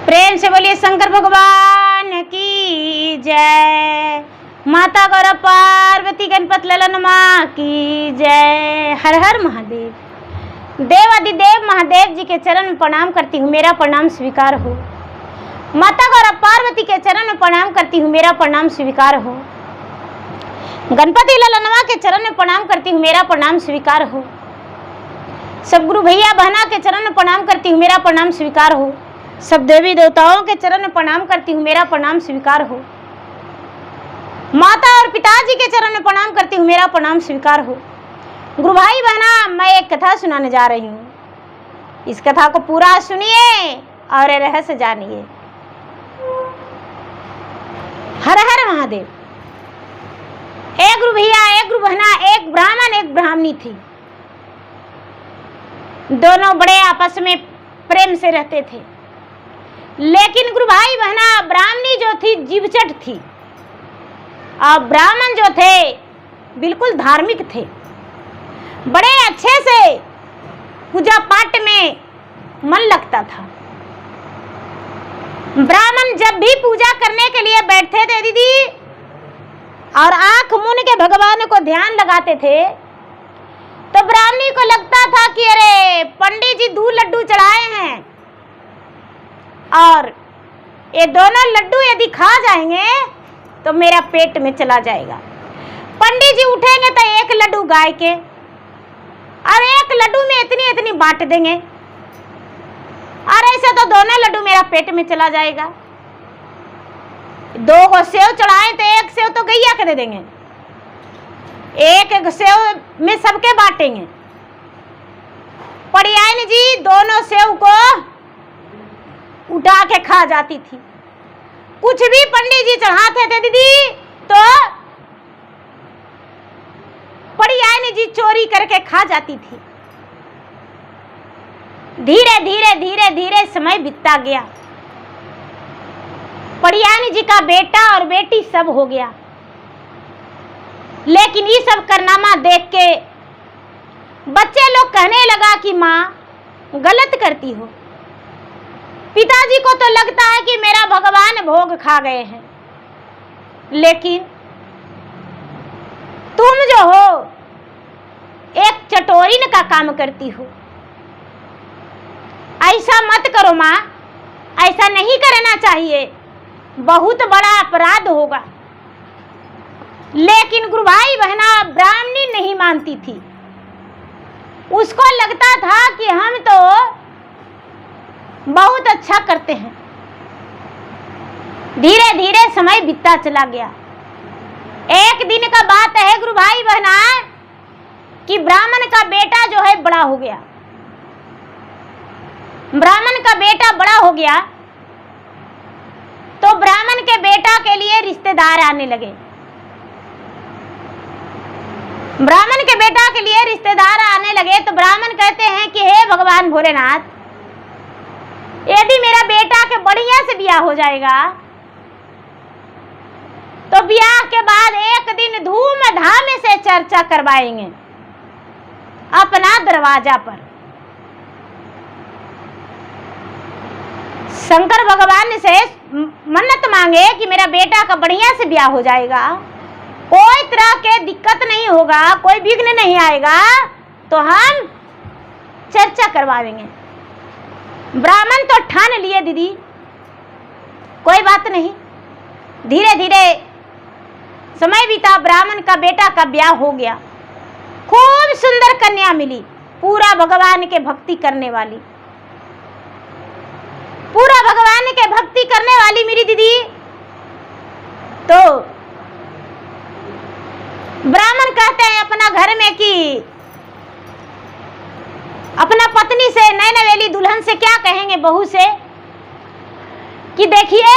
प्रेम से बोलिए शंकर भगवान की जय। माता गौरा पार्वती गणपत ललन माँ की जय। हर हर महादेव। देवादिदेव महादेव जी के चरण में प्रणाम करती हूँ, मेरा प्रणाम स्वीकार हो। माता गौरा पार्वती के चरण में प्रणाम करती हूँ, मेरा प्रणाम स्वीकार हो। गणपति ललनवा के चरण में प्रणाम करती हूँ, मेरा प्रणाम स्वीकार हो। सब गुरु भैया बहना के चरण में प्रणाम करती हूँ, मेरा प्रणाम स्वीकार हो। सब देवी देवताओं के चरण में प्रणाम करती हूँ, मेरा प्रणाम स्वीकार हो। माता और पिताजी के चरण में प्रणाम करती हूँ, मेरा प्रणाम स्वीकार हो। गुरु भाई बहना, मैं एक कथा सुनाने जा रही हूँ। इस कथा को पूरा सुनिए और रहस्य जानिए। हर हर महादेव। एक गुरु भैया, एक गुरु बहना, एक ब्राह्मण एक ब्राह्मणी थी। दोनों बड़े आपस में प्रेम से रहते थे, लेकिन गुरु भाई बहना, ब्राह्मणी जो थी जीवचट थी और ब्राह्मण जो थे बिल्कुल धार्मिक थे। बड़े अच्छे से पूजा पाठ में मन लगता था। ब्राह्मण जब भी पूजा करने के लिए बैठते थे दीदी और आंख मूंद के भगवान को ध्यान लगाते थे, तो ब्राह्मणी को लगता था कि अरे पंडित जी दूध लड्डू चढ़ाए हैं और ये दोनों लड्डू यदि खा जाएंगे तो मेरा पेट में चला जाएगा। पंडित जी उठेंगे तो एक लड्डू गाय के और एक लड्डू में इतनी इतनी बांट देंगे और ऐसे तो दोनों लड्डू मेरा पेट में चला जाएगा। दो को सेव चढ़ाए तो एक सेव तो गैया के दे देंगे, एक सेव में सबके बांटेंगे। पड़ियाइन जी दोनों सेव को उठा के खा जाती थी। कुछ भी पंडित जी चढ़ाते थे दीदी तो पड़ियाइन जी चोरी करके खा जाती थी। धीरे धीरे धीरे धीरे समय बीतता गया। पड़ियाइन जी का बेटा और बेटी सब हो गया, लेकिन ये सब कारनामा देख के बच्चे लोग कहने लगा कि माँ गलत करती हो। पिताजी को तो लगता है कि मेरा भगवान भोग खा गए हैं, लेकिन तुम जो हो एक चटोरीन का काम करती हो। ऐसा मत करो माँ, ऐसा नहीं करना चाहिए, बहुत बड़ा अपराध होगा। लेकिन गुरु भाई बहना, ब्राह्मणी नहीं मानती थी। उसको लगता था कि हम तो बहुत अच्छा करते हैं। धीरे धीरे समय बीतता चला गया। एक दिन का बात है गुरु भाई बहना कि ब्राह्मण का बेटा जो है बड़ा हो गया। ब्राह्मण का बेटा बड़ा हो गया तो ब्राह्मण के बेटा के लिए रिश्तेदार आने लगे। ब्राह्मण के बेटा के लिए रिश्तेदार आने लगे तो ब्राह्मण कहते हैं कि हे भगवान भोलेनाथ, यदि मेरा बेटा के बढ़िया से ब्याह हो जाएगा तो ब्याह के बाद एक दिन धूमधाम से चर्चा करवाएंगे अपना दरवाजा पर। शंकर भगवान से मन्नत मांगे कि मेरा बेटा का बढ़िया से ब्याह हो जाएगा, कोई तरह के दिक्कत नहीं होगा, कोई विघ्न नहीं आएगा, तो हम चर्चा करवाएंगे। ब्राह्मण तो ठान लिए दीदी, कोई बात नहीं। धीरे धीरे समय बीता, ब्राह्मण का बेटा का ब्याह हो गया। खूब सुंदर कन्या मिली, पूरा भगवान के भक्ति करने वाली, पूरा भगवान के भक्ति करने वाली मेरी दीदी। तो ब्राह्मण कहते हैं अपना घर में कि अपना पत्नी से, नए नवेली दुल्हन से क्या कहेंगे, बहू से, कि देखिए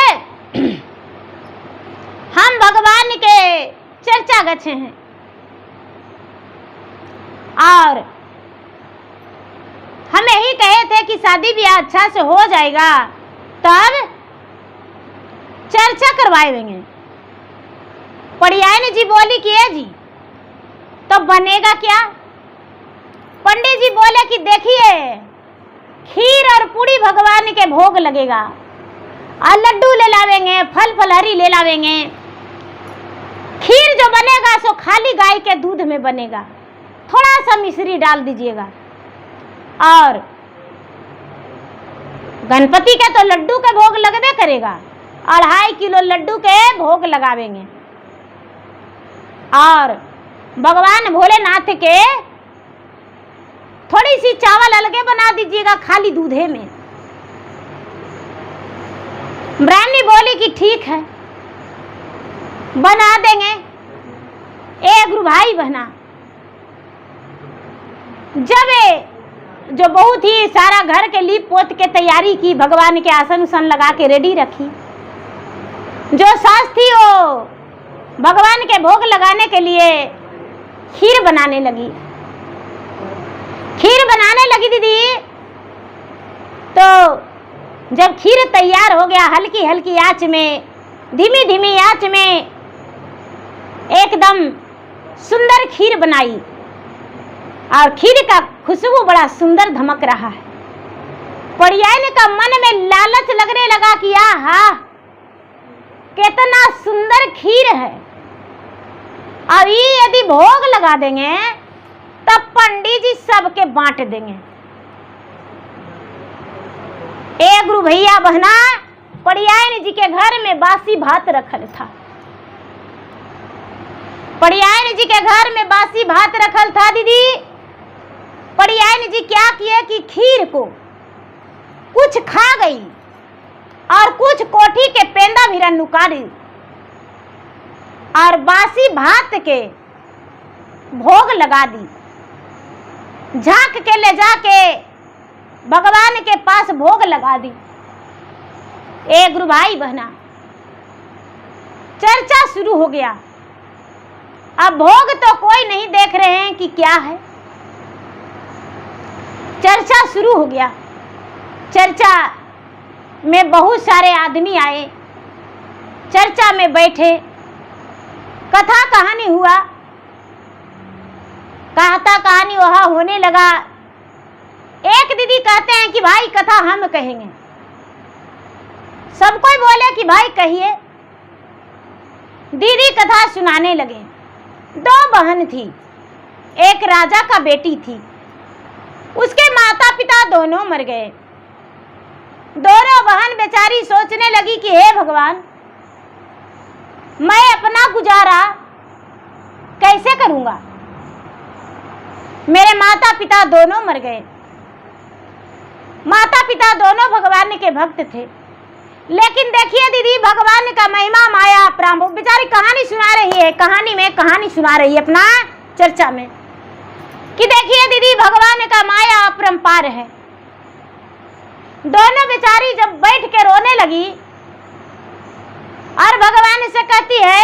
हम भगवान के चर्चा गच्छे हैं और हम यही कहे थे कि शादी ब्याह अच्छा से हो जाएगा तब चर्चा करवाएंगे। पड़ियाइन जी बोली कि जी तो बनेगा क्या? पंडित जी बोले कि देखिए खीर और पूरी भगवान के भोग लगेगा, और लड्डू ले लावेंगे, फल फलहरी ले लावेंगे। खीर जो बनेगा सो खाली गाय के दूध में बनेगा, थोड़ा सा मिश्री डाल दीजिएगा। और गणपति के तो लड्डू के भोग लगबे करेगा, 2.5 किलो लड्डू के भोग लगावेंगे। और भगवान भोलेनाथ के थोड़ी सी चावल अलगे बना दीजिएगा खाली दूधे में। ब्राह्मणी बोली कि ठीक है, बना देंगे। गुरु भाई बहना, जब जो बहुत ही सारा घर के लीप पोत के तैयारी की, भगवान के आसन उसन लगा के रेडी रखी, जो सास थी वो भगवान के भोग लगाने के लिए खीर बनाने लगी। खीर बनाने लगी दीदी, तो जब खीर तैयार हो गया, हल्की हल्की आंच में, धीमी धीमी आंच में एकदम सुंदर खीर बनाई। और खीर का खुशबू बड़ा सुंदर धमक रहा है। परियान का मन में लालच लगने लगा कि आहा कितना सुंदर खीर है, और ये यदि भोग लगा देंगे तब पंडित जी सबके बांट देंगे। गुरु भैया बहना, परियान जी के घर में बासी भात रखल था। परियान जी के घर में बासी भात रखल था दीदी। परियान जी क्या किए कि खीर को कुछ खा गई और कुछ कोठी के पेंदा भी नुका दी, और बासी भात के भोग लगा दी। झांक के ले जाके भगवान के पास भोग लगा दी। गुरु भाई बहना, चर्चा शुरू हो गया। अब भोग तो कोई नहीं देख रहे हैं कि क्या है, चर्चा शुरू हो गया। चर्चा में बहुत सारे आदमी आए, चर्चा में बैठे, कथा कहानी हुआ। कथा कहानी वहाँ होने लगा। एक दीदी कहते हैं कि भाई कथा हम कहेंगे। सब कोई बोले कि भाई कहिए। दीदी कथा सुनाने लगे। 2 बहन थी, एक राजा का बेटी थी। उसके माता पिता दोनों मर गए। दोनों बहन बेचारी सोचने लगी कि हे भगवान, मैं अपना गुजारा कैसे करूंगा, मेरे माता पिता दोनों मर गए। माता पिता दोनों भगवान के भक्त थे, लेकिन देखिए दीदी, भगवान का महिमा माया प्रारंभ। बेचारी कहानी सुना रही है, कहानी में कहानी सुना रही है अपना चर्चा में, कि देखिए दीदी, भगवान का माया अपरंपार है। दोनों बेचारी जब बैठ के रोने लगी और भगवान से कहती है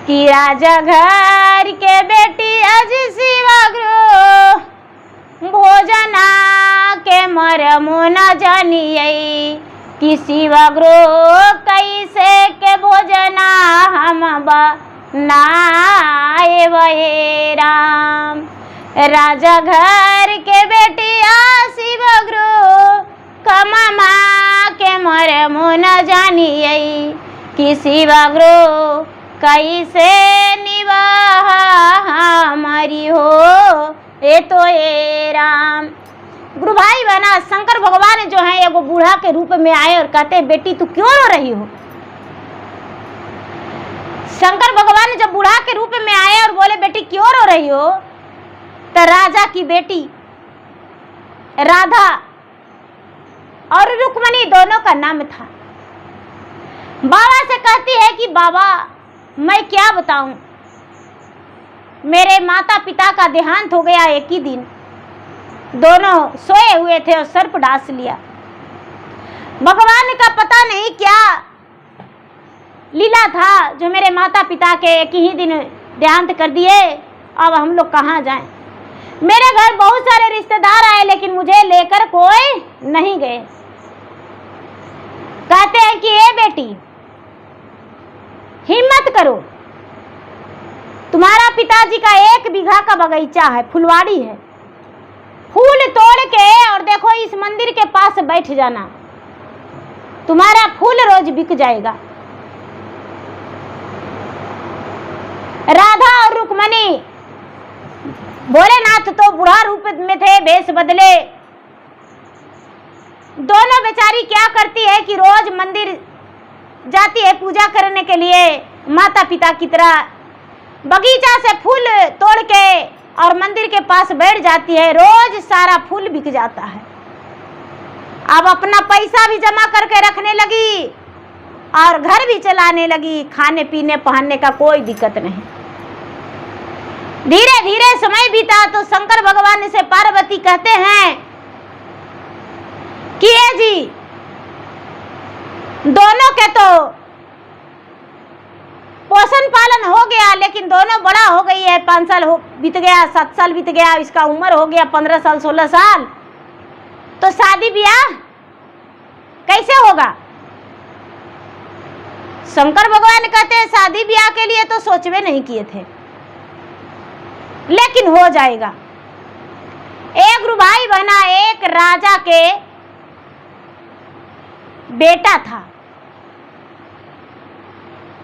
कि राजा घर के बेटी अज शिवगृह भोजना के मरमो न जानिए, कि शिवगृह कैसे के भोजना हम बनाए वे राम। राजा घर के बेटिया शिवगृह कमा के मरमो न जानिए, कि शिवगृह कैसे निवाह हमारी हो ये तो ये राम। गुरु भाई बहना, शंकर भगवान जो है एगो बूढ़ा के रूप में आए और कहते हैं बेटी तू क्यों रो रही हो। शंकर भगवान जब बूढ़ा के रूप में आए और बोले बेटी क्यों रो रही हो, तो राजा की बेटी राधा और रुक्मणी दोनों का नाम था। बाबा से कहती है कि बाबा मैं क्या बताऊं, मेरे माता पिता का देहांत हो गया एक ही दिन। दोनों सोए हुए थे और सर्प डांस लिया। भगवान का पता नहीं क्या लीला था जो मेरे माता पिता के एक ही दिन देहांत कर दिए। अब हम लोग कहाँ जाएं? मेरे घर बहुत सारे रिश्तेदार आए लेकिन मुझे लेकर कोई नहीं गए। कहते हैं कि ए बेटी हिम्मत करो, तुम्हारा पिताजी का 1 बीघा का बगीचा है, फुलवाड़ी है। फूल तोड़ के और देखो इस मंदिर के पास बैठ जाना, तुम्हारा फूल रोज बिक जाएगा। राधा और रुक्मणी, भोलेनाथ तो बुढ़ा रूप में थे, भेष बदले। दोनों बेचारी क्या करती है कि रोज मंदिर जाती है पूजा करने के लिए, माता पिता की तरह बगीचा से फूल तोड़ के और मंदिर के पास बैठ जाती है। रोज सारा फूल बिक जाता है। अब अपना पैसा भी जमा करके रखने लगी और घर भी चलाने लगी, खाने पीने पहनने का कोई दिक्कत नहीं। धीरे धीरे समय बीता तो शंकर भगवान से पार्वती कहते हैं कि ये जी, दोनों के तो पोषण पालन हो गया, लेकिन दोनों बड़ा हो गई है। 5 साल बीत गया, 7 साल बीत गया, इसका उम्र हो गया 15 साल 16 साल, तो शादी ब्याह कैसे होगा? शंकर भगवान कहते हैं शादी ब्याह के लिए तो सोचवे नहीं किए थे, लेकिन हो जाएगा। एक भाई बहना, एक राजा के बेटा था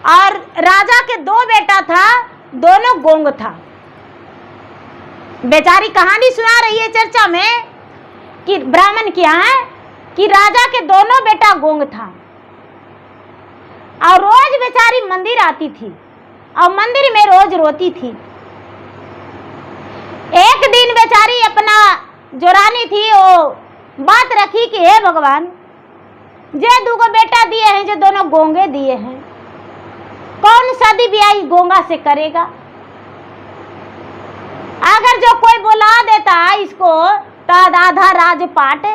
और राजा के 2 बेटा था, दोनों गोंग था। बेचारी कहानी सुना रही है चर्चा में कि ब्राह्मण क्या है कि राजा के दोनों बेटा गोंग था और रोज बेचारी मंदिर आती थी और मंदिर में रोज रोती थी। एक दिन बेचारी अपना जो रानी थी वो बात रखी कि हे भगवान, जे 2 बेटा दिए हैं, जो दोनों गोंगे दिए हैं, कौन शादी ब्याह गोंगा से करेगा? अगर जो कोई बुला देता इसको तो आधा राजपाट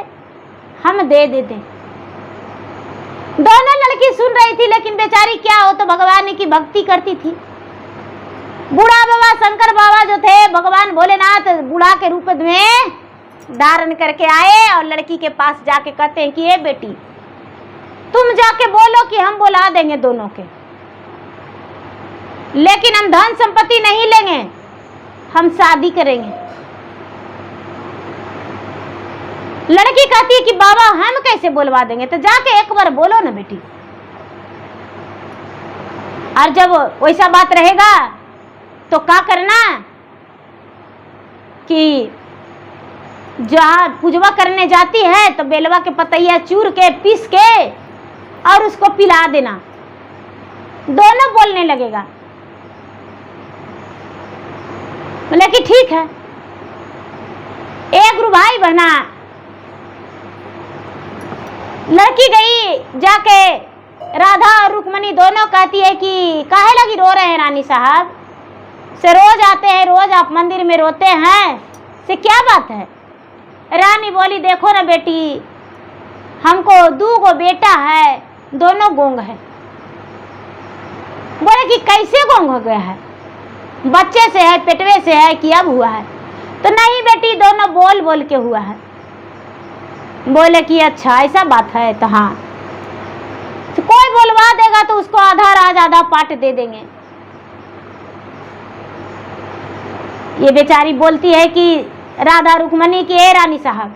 हम दे देते। दोनों लड़की सुन रही थी, लेकिन बेचारी क्या हो तो भगवान की भक्ति करती थी। बूढ़ा बाबा शंकर बाबा जो थे, भगवान भोलेनाथ बूढ़ा के रूप में धारण करके आए और लड़की के पास जाके कहते हैं कि ये बेटी, तुम जाके बोलो कि हम बुला देंगे दोनों के, लेकिन हम धन संपत्ति नहीं लेंगे, हम शादी करेंगे। लड़की कहती है कि बाबा हम कैसे बुलवा देंगे? तो जाके एक बार बोलो ना बेटी। और जब वैसा बात रहेगा तो क्या करना कि जहाँ पूजवा करने जाती है तो बेलवा के पतैया चूर के पीस के और उसको पिला देना, दोनों बोलने लगेगा। बोले कि ठीक है। एक भाई बहना, लड़की गई जाके, राधा और रुक्मणी दोनों कहती है कि काहे लगी रो रहे हैं रानी साहब? से रोज आते हैं, रोज आप मंदिर में रोते हैं, से क्या बात है? रानी बोली देखो ना बेटी, हमको 2 बेटा है, दोनों गोंग है। बोले कि कैसे गोंग हो गया है? बच्चे से है, पेटवे से है कि अब हुआ है? तो नहीं बेटी, दोनों बोल बोल के हुआ है। बोले कि अच्छा ऐसा बात है, तो हाँ, तो कोई बोलवा देगा तो उसको आधा राज आधा पाट दे देंगे। ये बेचारी बोलती है कि राधा रुक्मणी की, ए रानी साहब,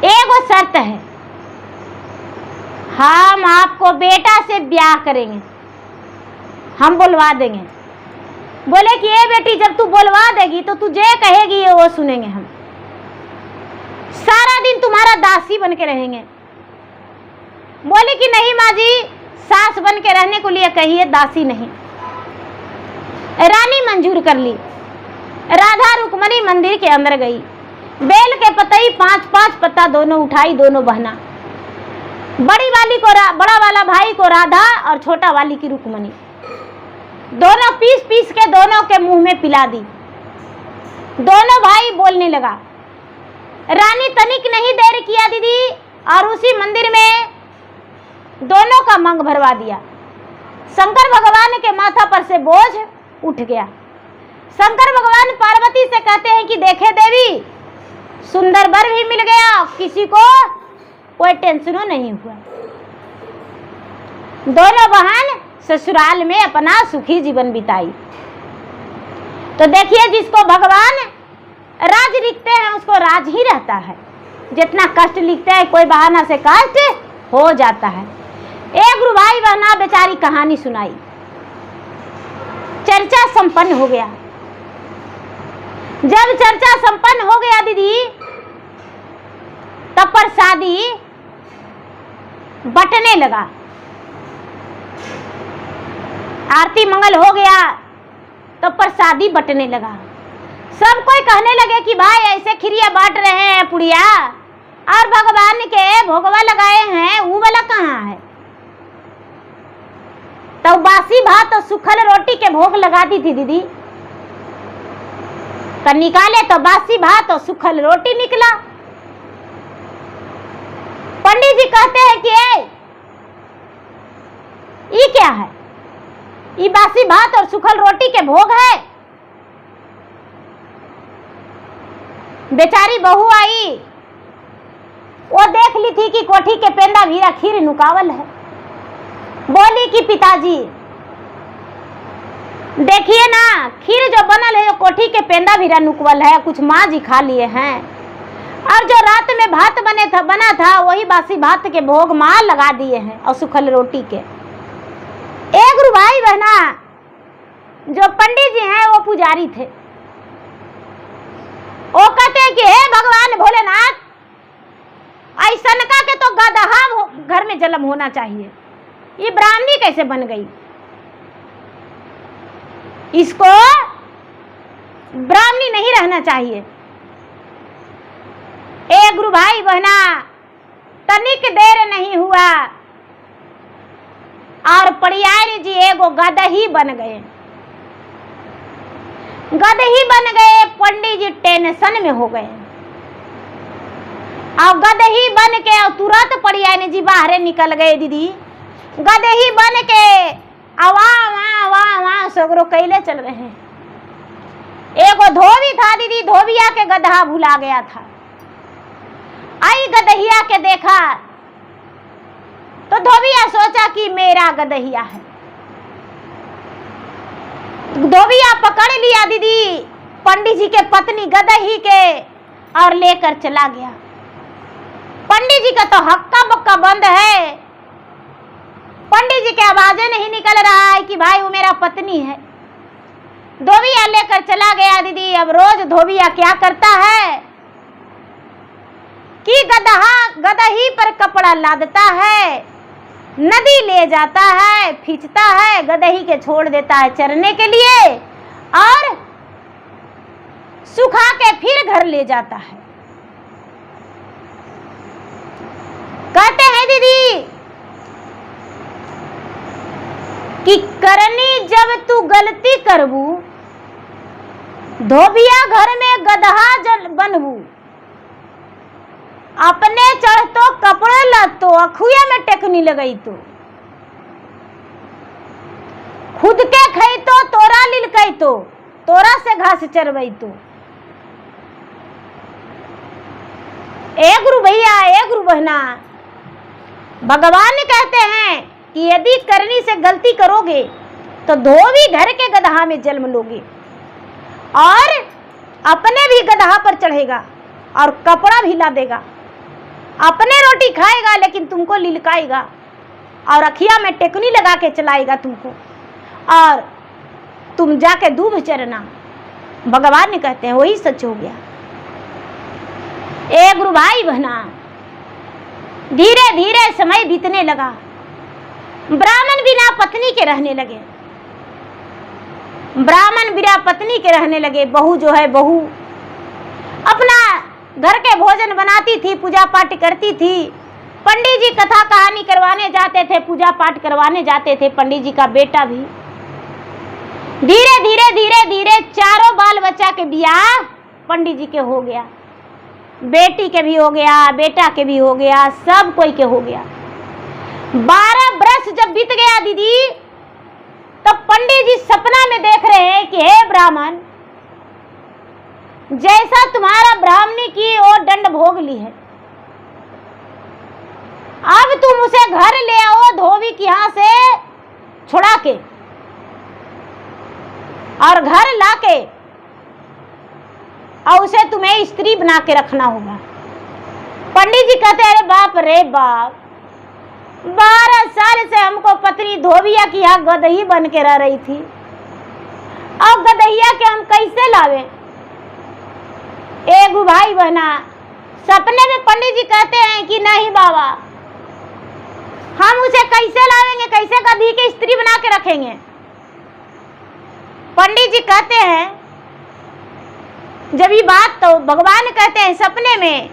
एगो शर्त है, हम आपको बेटा से ब्याह करेंगे, हम बुलवा देंगे। बोले कि ए बेटी, जब तू बुलवा देगी तो तू जे कहेगी वो सुनेंगे, हम सारा दिन तुम्हारा दासी बन के रहेंगे। बोले कि नहीं माँ जी, सास बन के रहने को लिए कहिए, दासी नहीं। रानी मंजूर कर ली। राधा रुक्मणी मंदिर के अंदर गई, बेल के पतई 5-5 पत्ता दोनों उठाई, दोनों बहना, बड़ी वाली को बड़ा वाला भाई को राधा और छोटा वाली की रुक्मणी, दोनों पीस पीस के दोनों के मुंह में पिला दी। दोनों भाई बोलने लगा। रानी तनिक नहीं देर किया दीदी, और उसी मंदिर में दोनों का मंग भरवा दिया। शंकर भगवान के माथा पर से बोझ उठ गया। शंकर भगवान पार्वती से कहते हैं कि देखे देवी, सुंदर वर भी मिल गया, किसी को कोई टेंशनों नहीं हुआ। दोनों बहन ससुराल में अपना सुखी जीवन बिताई। तो देखिए, जिसको भगवान राज लिखते हैं उसको राज ही रहता है, जितना कष्ट लिखते हैं कोई बहाना से कष्ट हो जाता है। एक गुरु भाई बहना बेचारी कहानी सुनाई, चर्चा संपन्न हो गया। जब चर्चा संपन्न हो गया दीदी, तब प्रसादी बटने लगा। आरती मंगल हो गया तो प्रसादी बटने लगा। सब कोई कहने लगे कि भाई ऐसे खिरिया बांट रहे हैं पुड़िया, और भगवान के भोगवा लगाए हैं, वो वाला कहाँ है? तो बासी भात और सूखल रोटी के भोग लगा दी थी दीदी। तो निकाले तो बासी भात और सूखल रोटी निकला। पंडित जी कहते हैं कि ये क्या है? ये बासी भात और सूखल रोटी के भोग है। बेचारी बहू आई, वो देख ली थी कि कोठी के पेंदा भीरा खीर नुकावल है। बोली कि पिताजी देखिए ना, खीर जो बनल है कोठी के पेंदा भीरा नुकवल है, कुछ माँ जी खा लिए हैं, और जो रात में भात बना था वही बासी भात के भोग माँ लगा दिए हैं और सूखल रोटी के। एक गुरु भाई बहना, जो पंडित जी हैं वो पुजारी थे। वो कहते हैं कि हे भगवान भोलेनाथ, ऐसा का के तो गदहा घर में जन्म होना चाहिए, ये ब्राह्मणी कैसे बन गई? इसको ब्राह्मणी नहीं रहना चाहिए। ए गुरु भाई बहना, तनिक देर नहीं हुआ और पड़ियारी जी एगो गदही बन गए। गदही बन गए, पंडित जी टेंशन में हो गए। और गदही बन के और तुरंत पड़ियारी जी बाहर निकल गए दीदी। गदही बन के आवा सगरो कैले चल रहे हैं। एगो धोबी था दीदी, धोबिया के गदहा भुला गया था। आई गदहिया के देखा तो धोबिया सोचा कि मेरा गदहिया है। धोबिया पकड़ लिया दीदी पंडित जी के पत्नी गदही के और लेकर चला गया। पंडित जी का तो हक्का बक्का बंद है, पंडित जी के आवाजें नहीं निकल रहा है कि भाई वो मेरा पत्नी है। धोबिया लेकर चला गया दीदी। अब रोज धोबिया क्या करता है कि गदही पर कपड़ा लादता है, नदी ले जाता है, खींचता है, गदही के छोड़ देता है चरने के लिए और सुखा के फिर घर ले जाता है। कहते हैं दीदी कि करनी जब तू गलती करबू, धोबिया घर में गदहा बनबू, अपने चढ़ तो कपड़े लतो अखुया में टेकनी लगई तो, खुद के खई तो तोरा लिलकई तो, तोरा से घास चरवई तो। ए गुरु भैया, ए गुरु बहना, भगवान कहते हैं कि यदि करनी से गलती करोगे तो धोबी घर के गदहा में जन्म लोगे और अपने भी गदहा पर चढ़ेगा और कपड़ा भी ला देगा, अपने रोटी खाएगा लेकिन तुमको लिलकाएगा और अखिया में टेकनी लगा के चलाएगा तुमको, और तुम जाके दूध चरना। भगवान ने कहते हैं वही सच हो गया। ए गुरु भाई बहना, धीरे धीरे समय बीतने लगा। ब्राह्मण बिना पत्नी के रहने लगे, ब्राह्मण बिना पत्नी के रहने लगे। बहू जो है, बहू अपना घर के भोजन बनाती थी, पूजा पाठ करती थी। पंडित जी कथा कहानी करवाने जाते थे, पूजा पाठ करवाने जाते थे। पंडित जी का बेटा भी धीरे धीरे धीरे धीरे चारों बाल बच्चा के बियाह पंडित जी के हो गया। बेटी के भी हो गया, बेटा के भी हो गया, सब कोई के हो गया। 12 बरस जब बीत गया दीदी, तब पंडित जी सपना में देख रहे हैं कि हे ब्राह्मण, जैसा तुम्हारा ब्राह्मणी की वो दंड भोग ली है, अब तुम उसे घर ले आओ धोबी के यहाँ से छुड़ा के, और घर लाके और उसे तुम्हें स्त्री बना के रखना होगा। पंडित जी कहते अरे बाप रे बाप, 12 साल से हमको पत्नी धोबिया की यहाँ गदही बन के रह रही थी, अब गदहिया के हम कैसे लावे। एक भाई बहना सपने में पंडित जी कहते हैं कि नहीं बाबा, हम उसे कैसे लावेंगे, कैसे गदही की स्त्री बना के रखेंगे। पंडित जी कहते हैं जब ये बात, तो भगवान कहते हैं सपने में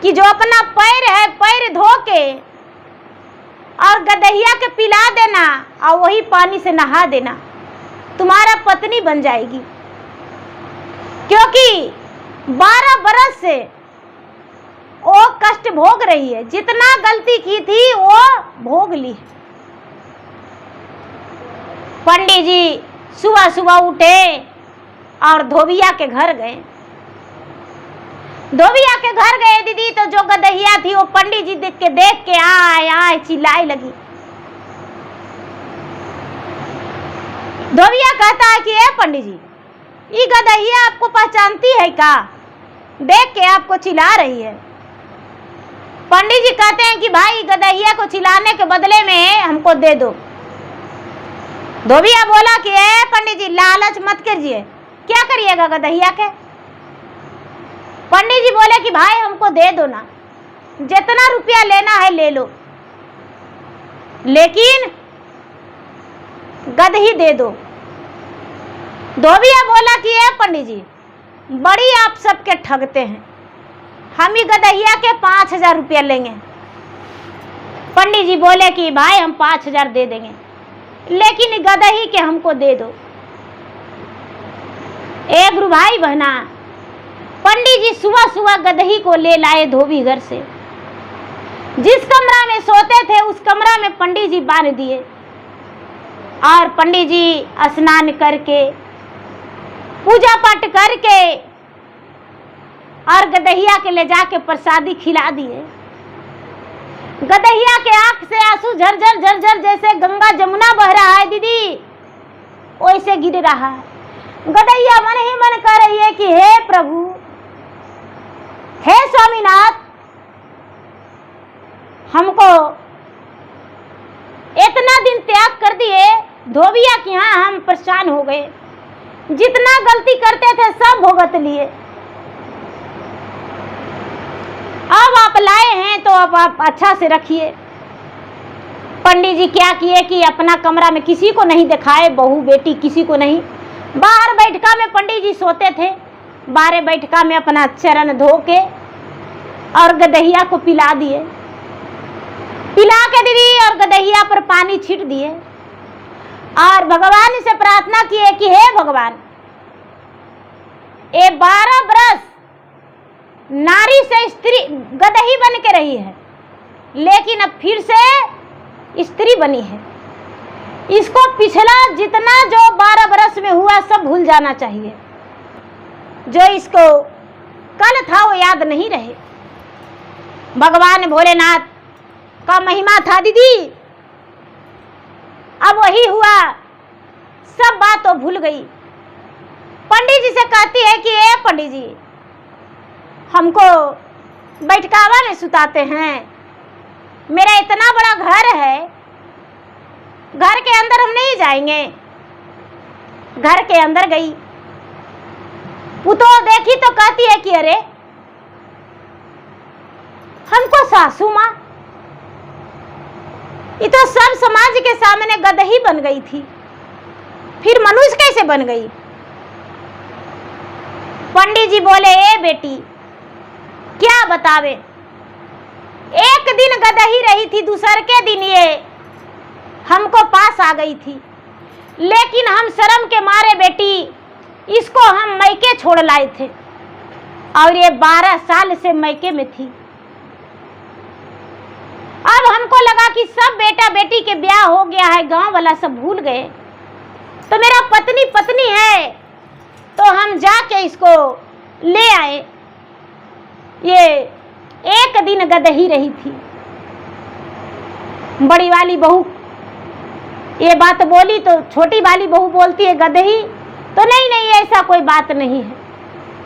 कि जो अपना पैर है पैर धो के और गदहिया के पिला देना और वही पानी से नहा देना, तुम्हारा पत्नी बन जाएगी। क्योंकि 12 बरस से वो कष्ट भोग रही है, जितना गलती की थी वो भोग ली। पंडित जी सुबह सुबह उठे और धोबिया के घर गए। धोबिया के घर गए दीदी, तो जो गदहिया थी वो पंडित जी देख के आए आए चिल्लाए लगी। धोबिया कहता है कि ए पंडित जी, ये गदहिया आपको पहचानती है क्या, देख के आपको चिल्ला रही है। पंडित जी कहते हैं कि भाई गदहिया को चिल्लाने के बदले में हमको दे दो। धोबिया बोला कि ए पंडित जी लालच मत कीजिए, क्या करिएगा गदहिया के। पंडित जी बोले कि भाई हमको दे दो ना, जितना रुपया लेना है ले लो, लेकिन गदही दे दो। धोबिया बोला कि ए पंडित जी बड़ी आप सबके ठगते हैं, हम ही गदहिया के 5000 रुपया लेंगे। पंडित जी बोले कि भाई हम 5000 दे देंगे, लेकिन गदही के हमको दे दो। एक भाई बहना पंडित जी सुबह सुबह गदही को ले लाए धोबी घर से। जिस कमरा में सोते थे उस कमरा में पंडित जी बांध दिए और पंडित जी स्नान करके पूजा पाठ करके और गदहिया के ले जाके प्रसादी खिला दिए। गदहिया के आंख से आंसू झरझर झरझर जैसे गंगा जमुना बह रहा है दीदी, वैसे गिर रहा है। गदहिया मन ही मन कह रही है कि हे प्रभु, हे स्वामीनाथ, हमको इतना दिन त्याग कर दिए, धोबिया के यहाँ हम परेशान हो गए, जितना गलती करते थे सब भुगत लिए, अब आप लाए हैं तो अब आप अच्छा से रखिए। पंडित जी क्या किए कि अपना कमरा में किसी को नहीं दिखाए, बहू बेटी किसी को नहीं, बाहर बैठका में पंडित जी सोते थे, बाहर बैठका में अपना चरण धो के और गदहिया को पिला दिए। पिला के दीदी और गदहिया पर पानी छीट दिए और भगवान से प्रार्थना किए कि हे भगवान, ये 12 बरस नारी से स्त्री गदही बन के रही है, लेकिन अब फिर से स्त्री बनी है। इसको पिछला जितना जो 12 बरस में हुआ सब भूल जाना चाहिए, जो इसको कल था वो याद नहीं रहे। भगवान भोलेनाथ का महिमा था दीदी, अब वही हुआ, सब बात तो भूल गई। पंडित जी से कहती है कि ए पंडित जी, हमको बैठकावा में सुताते हैं, मेरा इतना बड़ा घर है, घर के अंदर हम नहीं जाएंगे। घर के अंदर गई, पुतो देखी तो कहती है कि अरे हमको सासू माँ, ये तो सब समाज के सामने गदही बन गई थी, फिर मनुष्य कैसे बन गई। पंडित जी बोले ए बेटी क्या बतावे, एक दिन गदही रही थी, दूसर के दिन ये हमको पास आ गई थी, लेकिन हम शर्म के मारे बेटी इसको हम मैके छोड़ लाए थे और ये 12 साल से मैके में थी। अब हमको लगा कि सब बेटा बेटी के ब्याह हो गया है, गांव वाला सब भूल गए, तो मेरा पत्नी पत्नी है, तो हम जाके इसको ले आए। ये एक दिन गदही रही थी। बड़ी वाली बहू ये बात बोली तो छोटी वाली बहू बोलती है गदही, तो नहीं नहीं ऐसा कोई बात नहीं है।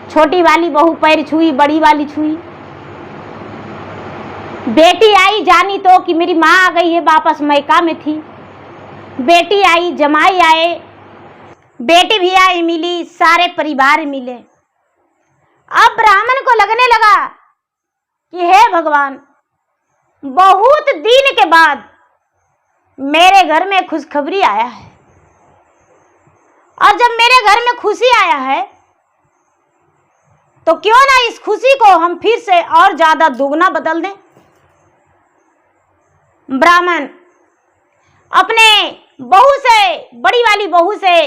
छोटी वाली बहू पैर छुई, बड़ी वाली छुई। बेटी आई जानी तो कि मेरी माँ आ गई है, वापस मैका में थी। बेटी आई, जमाई आए, बेटी भी आई मिली, सारे परिवार मिले। अब ब्राह्मण को लगने लगा कि हे भगवान, बहुत दिन के बाद मेरे घर में खुशखबरी आया है, और जब मेरे घर में खुशी आया है तो क्यों ना इस खुशी को हम फिर से और ज्यादा दुगना बदल दें। ब्राह्मण अपने बहू से, बड़ी वाली बहू से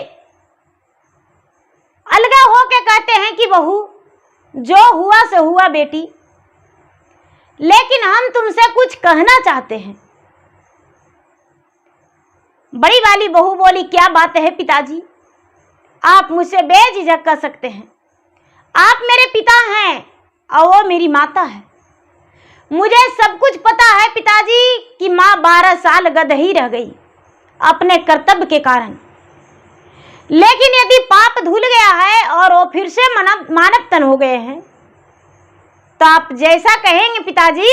अलगा होके कहते हैं कि बहू, जो हुआ सो हुआ बेटी, लेकिन हम तुमसे कुछ कहना चाहते हैं। बड़ी वाली बहू बोली, क्या बात है पिताजी, आप मुझसे बेझिझक कर सकते हैं। आप मेरे पिता हैं और वो मेरी माता है। मुझे सब कुछ पता है पिताजी कि माँ 12 साल गदही रह गई अपने कर्तव्य के कारण, लेकिन यदि पाप धुल गया है और वो फिर से मानव तन हो गए हैं तो आप जैसा कहेंगे पिताजी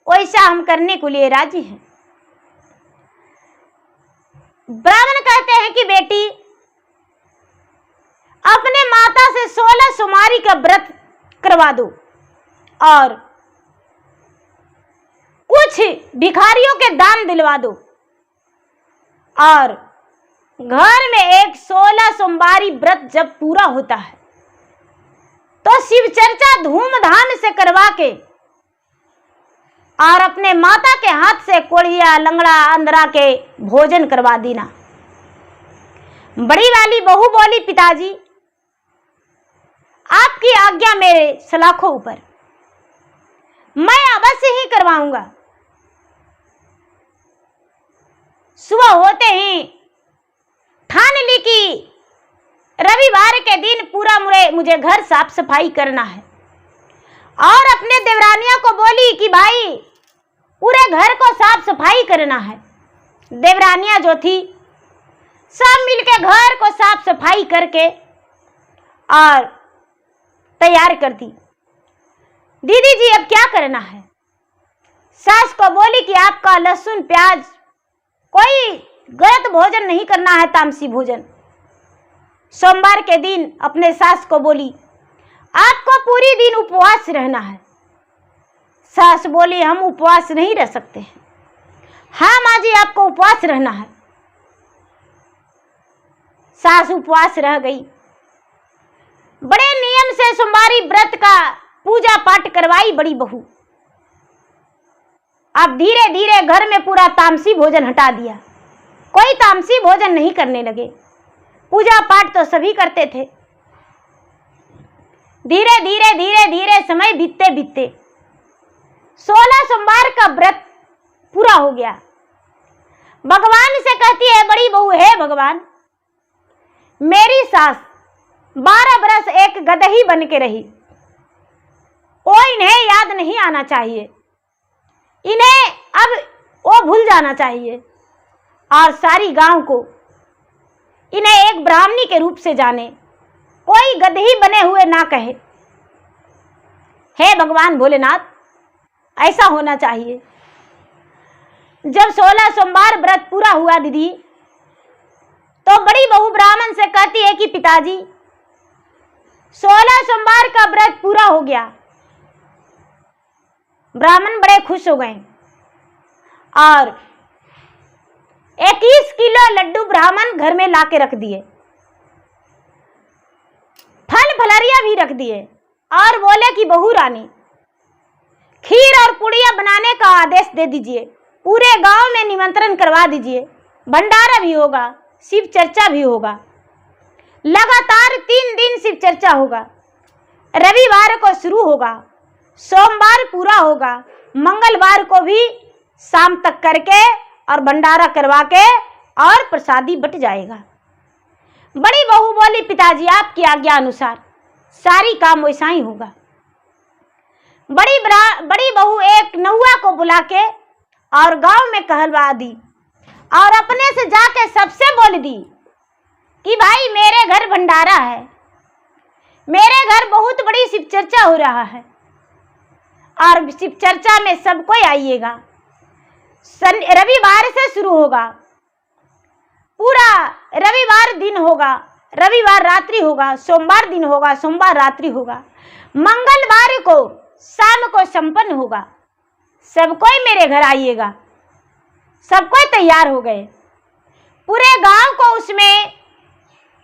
वैसा हम करने के लिए राजी हैं। ब्राह्मण कहते हैं कि बेटी, अपने माता से 16 सोमवारी का व्रत करवा दो और कुछ भिखारियों के दान दिलवा दो, और घर में एक 16 सोमवारी व्रत जब पूरा होता है तो शिव चर्चा धूमधाम से करवा के और अपने माता के हाथ से कोढ़िया, लंगड़ा, अंधरा के भोजन करवा देना। बड़ी वाली बहू बोली, पिताजी आपकी आज्ञा मेरे सलाखों ऊपर, मैं अवश्य ही करवाऊंगा। सुबह होते ही ठान ली कि रविवार के दिन पूरा मुझे घर साफ सफाई करना है, और अपने देवरानियों को बोली कि भाई पूरे घर को साफ सफाई करना है। देवरानियां जो थी सब मिलके घर को साफ सफाई करके और तैयार कर दी। दीदी जी अब क्या करना है? सास को बोली कि आपका लहसुन प्याज, कोई गलत भोजन नहीं करना है, तामसी भोजन। सोमवार के दिन अपने सास को बोली, आपको पूरी दिन उपवास रहना है। सास बोली, हम उपवास नहीं रह सकते हैं। हाँ माँ जी, आपको उपवास रहना है। सास उपवास रह गई। बड़े नियम से सोमवारी व्रत का पूजा पाठ करवाई बड़ी बहू। अब धीरे धीरे घर में पूरा तामसी भोजन हटा दिया, कोई तामसी भोजन नहीं करने लगे। पूजा पाठ तो सभी करते थे। धीरे धीरे धीरे धीरे समय बीतते बीतते 16 सोमवार का व्रत पूरा हो गया। भगवान से कहती है बड़ी बहू, है भगवान, मेरी सास 12 बरस एक गदही बन के रही, वो इन्हें याद नहीं आना चाहिए, इन्हें अब वो भूल जाना चाहिए, और सारी गांव को इन्हें एक ब्राह्मणी के रूप से जाने, कोई गदही बने हुए ना कहे। हे भगवान भोलेनाथ, ऐसा होना चाहिए। जब 16 सोमवार व्रत पूरा हुआ दीदी, तो बड़ी बहू ब्राह्मण से कहती है कि पिताजी 16 सोमवार का व्रत पूरा हो गया। ब्राह्मण बड़े खुश हो गए और 21 किलो लड्डू ब्राह्मण घर में लाके रख दिए, फल फलरिया भी रख दिए, और बोले कि बहू रानी, खीर और पुड़िया बनाने का आदेश दे दीजिए, पूरे गांव में निमंत्रण करवा दीजिए, भंडारा भी होगा, शिव चर्चा भी होगा, लगातार 3 दिन शिव चर्चा होगा, रविवार को शुरू होगा, सोमवार पूरा होगा, मंगलवार को भी शाम तक करके और भंडारा करवा के और प्रसादी बट जाएगा। बड़ी बहू बोली, पिताजी आपकी आज्ञा अनुसार सारी काम वैसा ही होगा। बड़ी बहू एक नौआ को बुला के और गांव में कहलवा दी, और अपने से जाके सबसे बोल दी कि भाई मेरे घर भंडारा है, मेरे घर बहुत बड़ी शिव चर्चा हो रहा है और शिव चर्चा में सब कोई आइएगा। रविवार से शुरू होगा, पूरा रविवार दिन होगा, रविवार रात्रि होगा, सोमवार दिन होगा, सोमवार रात्रि होगा, मंगलवार को शाम को संपन्न होगा। सब कोई मेरे घर आइएगा। सब कोई तैयार हो गए, पूरे गांव को उसमें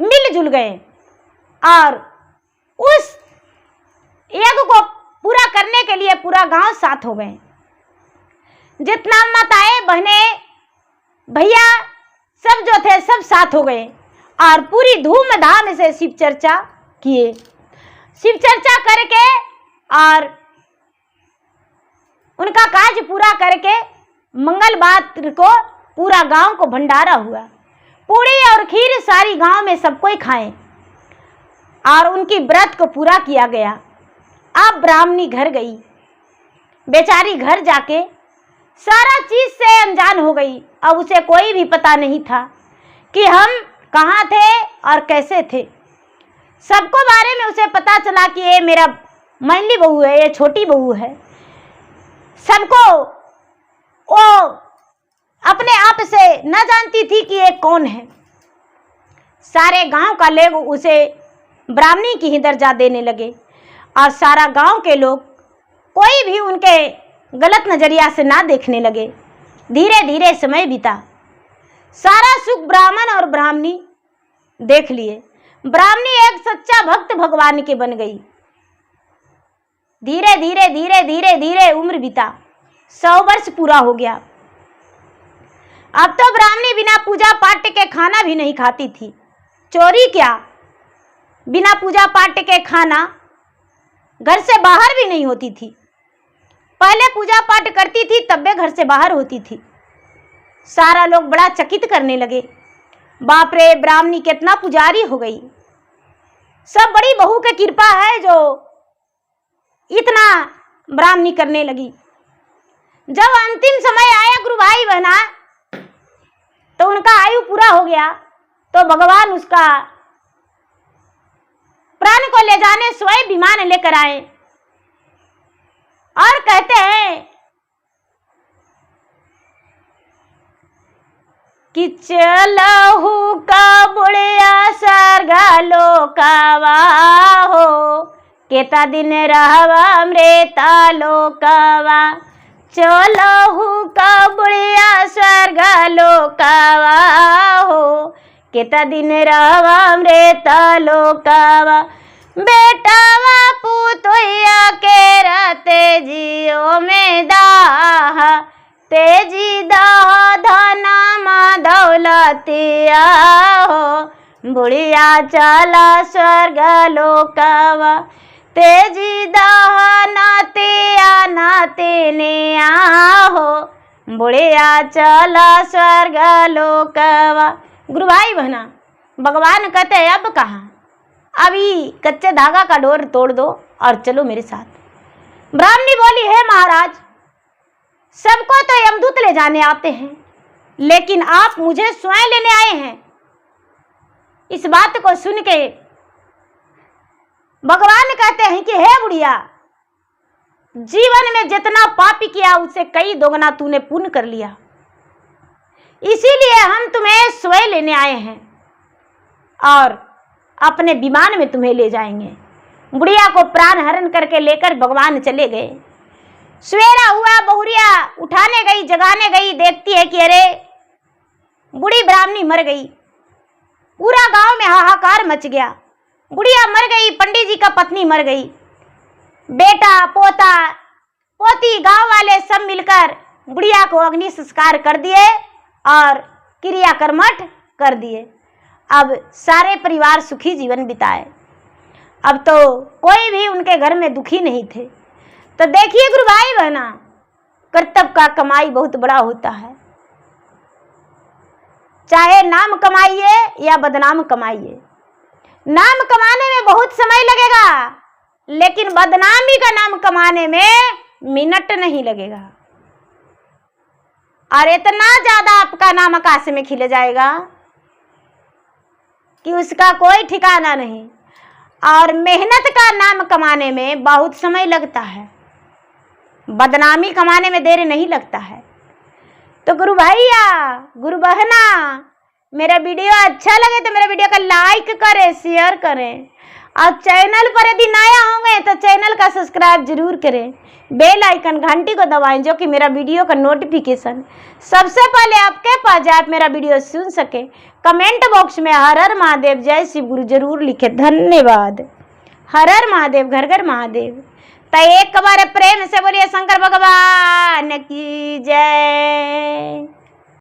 मिलजुल गए और उस यज्ञ को पूरा करने के लिए पूरा गांव साथ हो गए। जितना माताएं बहनें भैया सब जो थे सब साथ हो गए और पूरी धूमधाम से शिव चर्चा किए। शिव चर्चा करके और उनका कार्य पूरा करके मंगलवार को पूरा गांव को भंडारा हुआ। पूरी और खीर सारी गांव में सब कोई खाएं और उनकी व्रत को पूरा किया गया। अब ब्राह्मणी घर गई, बेचारी घर जाके सारा चीज से अनजान हो गई। अब उसे कोई भी पता नहीं था कि हम कहाँ थे और कैसे थे। सबको बारे में उसे पता चला कि ये मेरा मैनली बहू है, ये छोटी बहू है। सबको वो अपने आप से न जानती थी कि ये कौन है। सारे गांव का लोग उसे ब्राह्मणी की ही दर्जा देने लगे और सारा गांव के लोग कोई भी उनके गलत नजरिया से ना देखने लगे। धीरे धीरे समय बीता, सारा सुख ब्राह्मण और ब्राह्मणी देख लिए। ब्राह्मणी एक सच्चा भक्त भगवान के बन गई। धीरे धीरे धीरे धीरे धीरे उम्र बीता, 100 वर्ष पूरा हो गया। अब तो ब्राह्मणी बिना पूजा पाठ के खाना भी नहीं खाती थी। चोरी क्या, बिना पूजा पाठ के खाना घर से बाहर भी नहीं होती थी। पहले पूजा पाठ करती थी तब वे घर से बाहर होती थी। सारा लोग बड़ा चकित करने लगे, बाप रे ब्राह्मणी कितना पुजारी हो गई। सब बड़ी बहू की कृपा है जो इतना ब्राह्मणी करने लगी। जब अंतिम समय आया गुरु भाई बहना, तो उनका आयु पूरा हो गया, तो भगवान उसका प्राण को ले जाने स्वयं विमान लेकर आए और कहते हैं कि चलहु का बुढ़िया स्वर्ग लोकवा हो, केता दिन रहवा अमृता लोकवा। चलहु का बुढ़िया स्वर्ग लोकवा हो, केता दिन रहवा अमृता लोकवा। बेटावा पुतोया के रहते जियो में दाह, तेजी दाह धना मा दौलतिया हो। बुढ़िया चला स्वर्ग लोकवा, तेजी दाह नातिया नातिनिया हो। बुढ़िया चला स्वर्ग लोकवा। गुरु भाई बहना, भगवान कहते हैं अब कहाँ, अभी कच्चे धागा का डोर तोड़ दो और चलो मेरे साथ। ब्राह्मणी बोली, है महाराज, सबको तो यमदूत ले जाने आते हैं, लेकिन आप मुझे स्वयं लेने आए हैं। इस बात को सुन के भगवान कहते हैं कि हे बुढ़िया, जीवन में जितना पाप किया उससे कई दोगुना तूने पुण्य कर लिया, इसीलिए हम तुम्हें स्वयं लेने आए हैं और अपने विमान में तुम्हें ले जाएंगे। बुढ़िया को प्राण हरण करके लेकर भगवान चले गए। सवेरा हुआ, बहुरिया उठाने गई, जगाने गई, देखती है कि अरे बूढ़ी ब्राह्मणी मर गई। पूरा गांव में हाहाकार मच गया। बुढ़िया मर गई, पंडित जी का पत्नी मर गई, बेटा पोता पोती गांव वाले सब मिलकर बुढ़िया को अग्नि संस्कार कर दिए और क्रिया कर्मठ कर दिए। अब सारे परिवार सुखी जीवन बिताए। अब तो कोई भी उनके घर में दुखी नहीं थे। तो देखिए गुरु भाई बहना, कर्तव्य का कमाई बहुत बड़ा होता है। चाहे नाम कमाइए या बदनाम कमाइए, नाम कमाने में बहुत समय लगेगा, लेकिन बदनामी का नाम कमाने में मिनट नहीं लगेगा। और इतना ज्यादा आपका नाम आकाश में खिल जाएगा कि उसका कोई ठिकाना नहीं। और मेहनत का नाम कमाने में बहुत समय लगता है, बदनामी कमाने में देर नहीं लगता है। तो गुरु भैया, गुरु बहना, मेरा वीडियो अच्छा लगे तो मेरा वीडियो का लाइक करें, शेयर करें, और चैनल पर यदि नया होंगे तो चैनल का सब्सक्राइब जरूर करें, बेल आइकन घंटी को दबाएं, जो कि मेरा वीडियो का नोटिफिकेशन सबसे पहले आपके पास जाए, आप मेरा वीडियो सुन सके। कमेंट बॉक्स में हर हर महादेव, जय शिव गुरु जरूर लिखे। धन्यवाद। हर हर महादेव, घर घर महादेव। तो एक बार प्रेम से बोलिए शंकर भगवान की जय।